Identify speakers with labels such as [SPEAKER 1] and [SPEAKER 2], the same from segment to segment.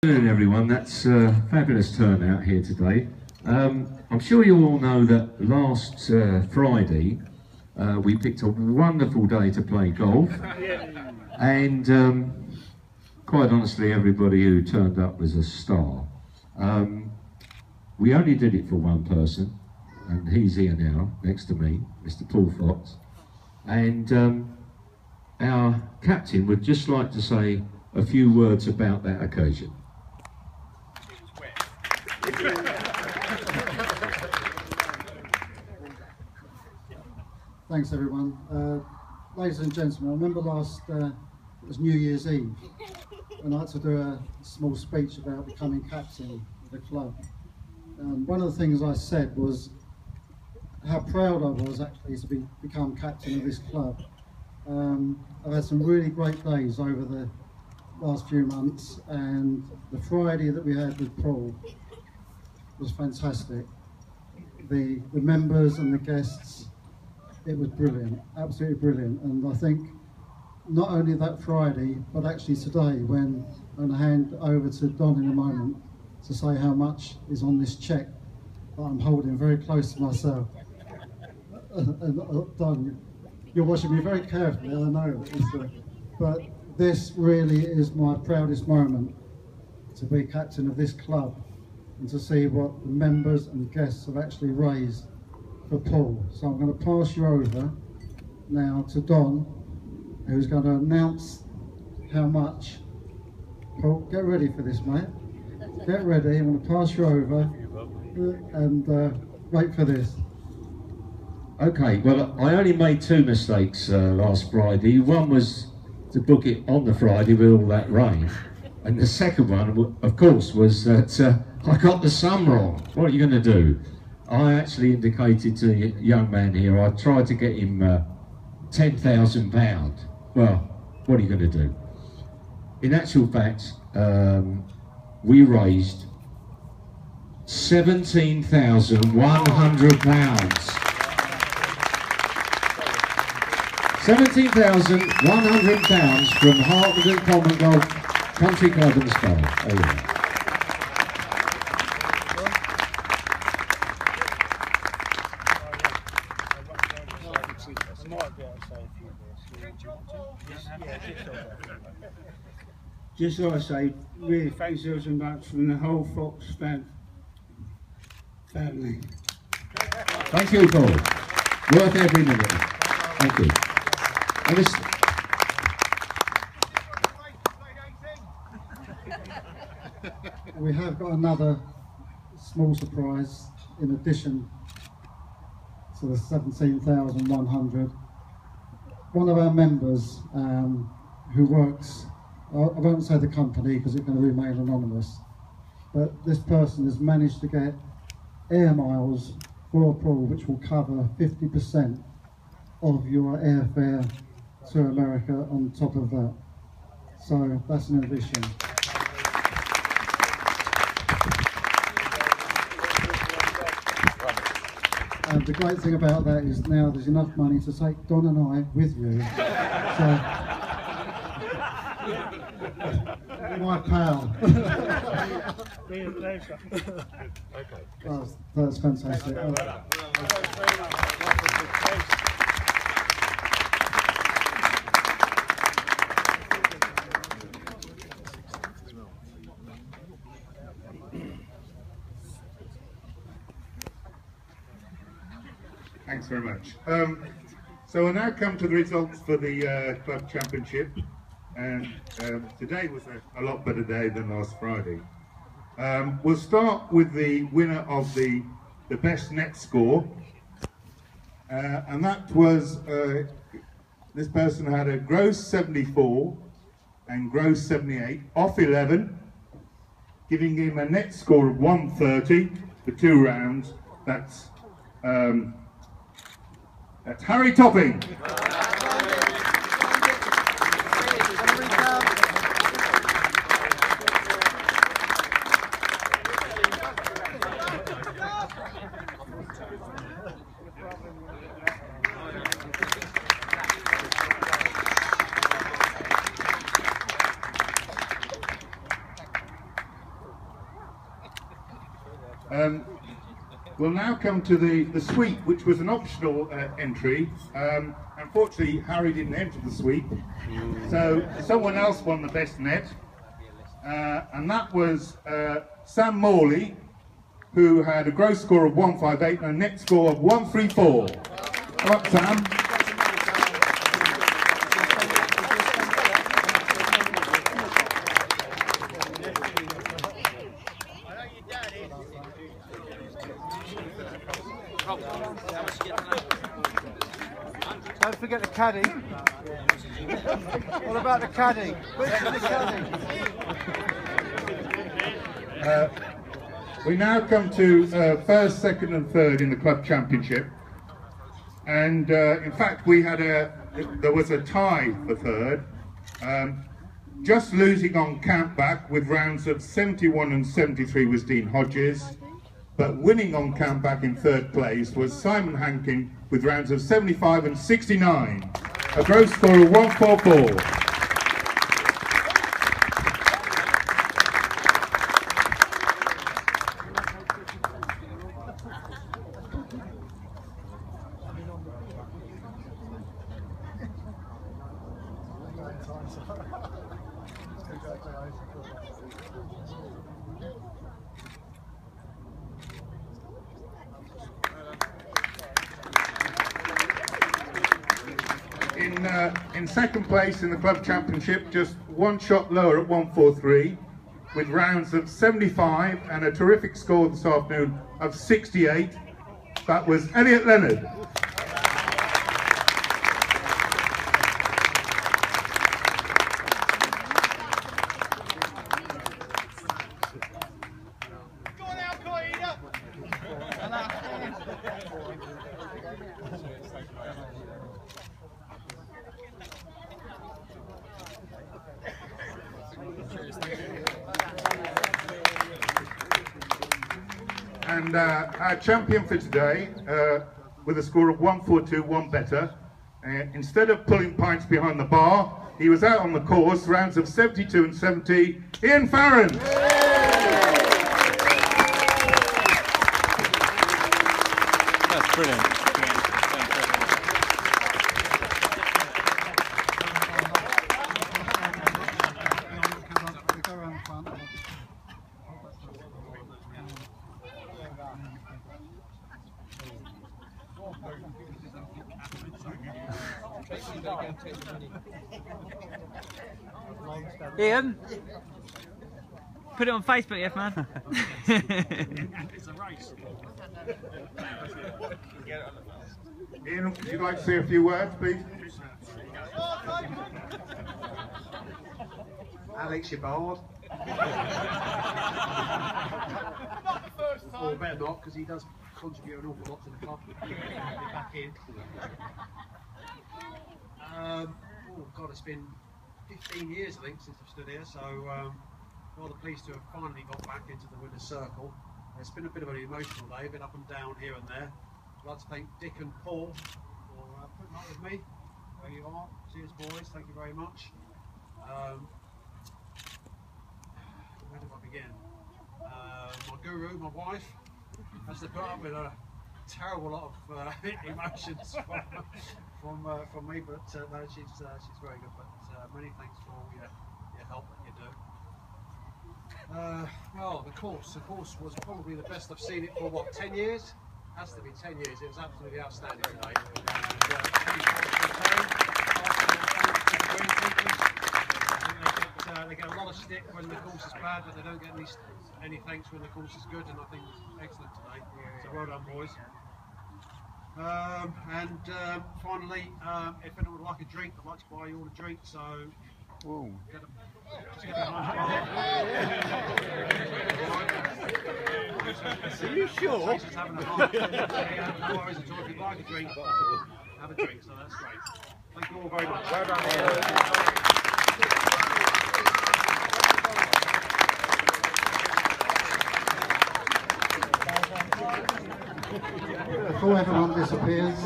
[SPEAKER 1] Good afternoon, everyone. That's a fabulous turnout here today. I'm sure you all know that last Friday we picked a wonderful day to play golf, and quite honestly everybody who turned up was a star. We only did it for one person, and he's here now next to me, Mr. Paul Fox, and our captain would just like to say a few words about that occasion.
[SPEAKER 2] Thanks everyone. Ladies and gentlemen, I remember it was New Year's Eve, and I had to do a small speech about becoming captain of the club. One of the things I said was how proud I was actually to become captain of this club. I've had some really great days over the last few months, and the Friday that we had with Paul was fantastic. The members and the guests, it was brilliant, absolutely brilliant. And I think not only that Friday, but actually today, when I'm going to hand over to Don in a moment to say how much is on this cheque that I'm holding very close to myself. And Don, you're watching me very carefully, I know, but this really is my proudest moment, to be captain of this club and to see what the members and guests have actually raised for Paul. So I'm going to pass you over now to Don, who's going to announce how much. Paul, get ready for this, mate. Get ready. I'm going to pass you over and wait for this.
[SPEAKER 1] Okay, well, I only made two mistakes last Friday. One was to book it on the Friday with all that rain, and the second one, of course, was that I got the sum wrong. What are you going to do? I actually indicated to the young man here, I tried to get him £10,000. Well, what are you going to do? In actual fact, we raised £17,100. £17,100 from Harpenden Common Golf Club and Spa. There you go.
[SPEAKER 3] Just like I say, really thanks ever so much from the whole Fox family.
[SPEAKER 1] Thank you, Paul. Worth every minute. Thank you.
[SPEAKER 2] We have got another small surprise in addition to the 17,100. One of our members who works, I won't say the company because it's going to remain anonymous, but this person has managed to get air miles for Paul, which will cover 50% of your airfare to America on top of that. So that's an addition. And the great thing about that is now there's enough money to take Don and I with you. So, my pal.
[SPEAKER 3] Be a pleasure.
[SPEAKER 1] Okay.
[SPEAKER 2] Oh, that's fantastic.
[SPEAKER 4] Thanks very much. So we'll now come to the results for the club championship, and today was a lot better day than last Friday. We'll start with the winner of the best net score, and that was this person had a gross 74 and gross 78 off 11, giving him a net score of 130 for 2 rounds. That's Harry Topping. We'll now come to the suite, which was an optional entry. Unfortunately, Harry didn't enter the suite, so someone else won the best net, and that was Sam Morley, who had a gross score of 158 and a net score of 134. Come up, Sam.
[SPEAKER 5] Don't forget the caddy. What about the caddy? Where's the caddy?
[SPEAKER 4] We now come to first, second and third in the club championship, and in fact there was a tie for third, just losing on count back with rounds of 71 and 73 was Dean Hodges, but winning on count back in third place was Simon Hankin with rounds of 75 and 69, a gross score of 144. In second place in the club championship, just one shot lower at 143, with rounds of 75 and a terrific score this afternoon of 68. That was Elliot Leonard. And our champion for today, with a score of 142, one better, instead of pulling pints behind the bar, he was out on the course, rounds of 72 and 70, Ian Farrent.
[SPEAKER 6] That's brilliant.
[SPEAKER 7] Ian, put it on Facebook, yes, man.
[SPEAKER 3] It's a race.
[SPEAKER 4] Ian, would you like to say a few words, please?
[SPEAKER 8] Alex, you're bored. Or better not, because he does contribute an awful lot to the club. Be back in. Oh God, it's been 15 years, I think, since I've stood here, so rather pleased to have finally got back into the winner's circle. It's been a bit of an emotional day, been up and down here and there. I'd like to thank Dick and Paul for putting up with me. There you are. Cheers, boys. Thank you very much. Where do I begin? My guru, my wife, has to put up with a terrible lot of emotions from me, but no, she's very good. But many thanks for all your help that you do. Well, the course was probably the best I've seen it for what, 10 years? Has to be 10 years. It was absolutely outstanding today. They get a lot of stick when the course is bad, but they don't get any thanks when the course is good, and I think it was excellent today. So well done, boys. Finally, if anyone would like a drink, I'd like to buy you all a drink, so get them. Just get them.
[SPEAKER 6] Are you sure?
[SPEAKER 8] Just having a laugh. No worries at all. If you'd like a drink, have a drink, so that's great. Thank you all very much. Well done.
[SPEAKER 2] Before everyone disappears,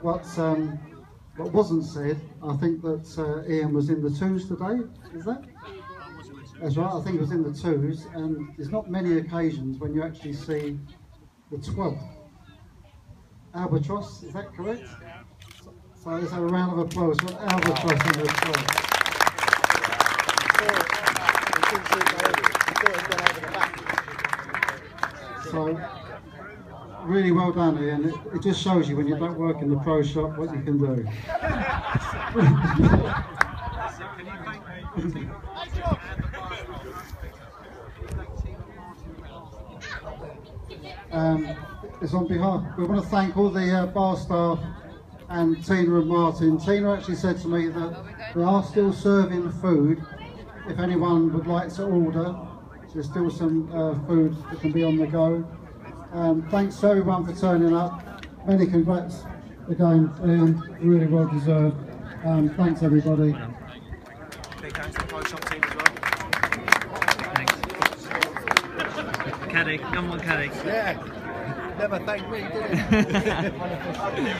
[SPEAKER 2] what wasn't said, I think that Ian was in the twos today, is that? That's right, I think it was in the 2s, and there's not many occasions when you actually see the 12th. Albatross, is that correct? So let's have a round of applause for Albatross in the 12th. So, really well done, Ian. It just shows you when you don't work in the pro shop what you can do. It's on behalf, we want to thank all the bar staff and Tina and Martin. Tina actually said to me that they are still serving food if anyone would like to order. There's still some food that can be on the go. Thanks to everyone for turning up. Many congrats again, Ian, really well deserved. Thanks everybody.
[SPEAKER 7] Big thanks to the pro shop team as well. Thanks. Caddy, number one caddy.
[SPEAKER 5] Yeah, never thanked me, did it?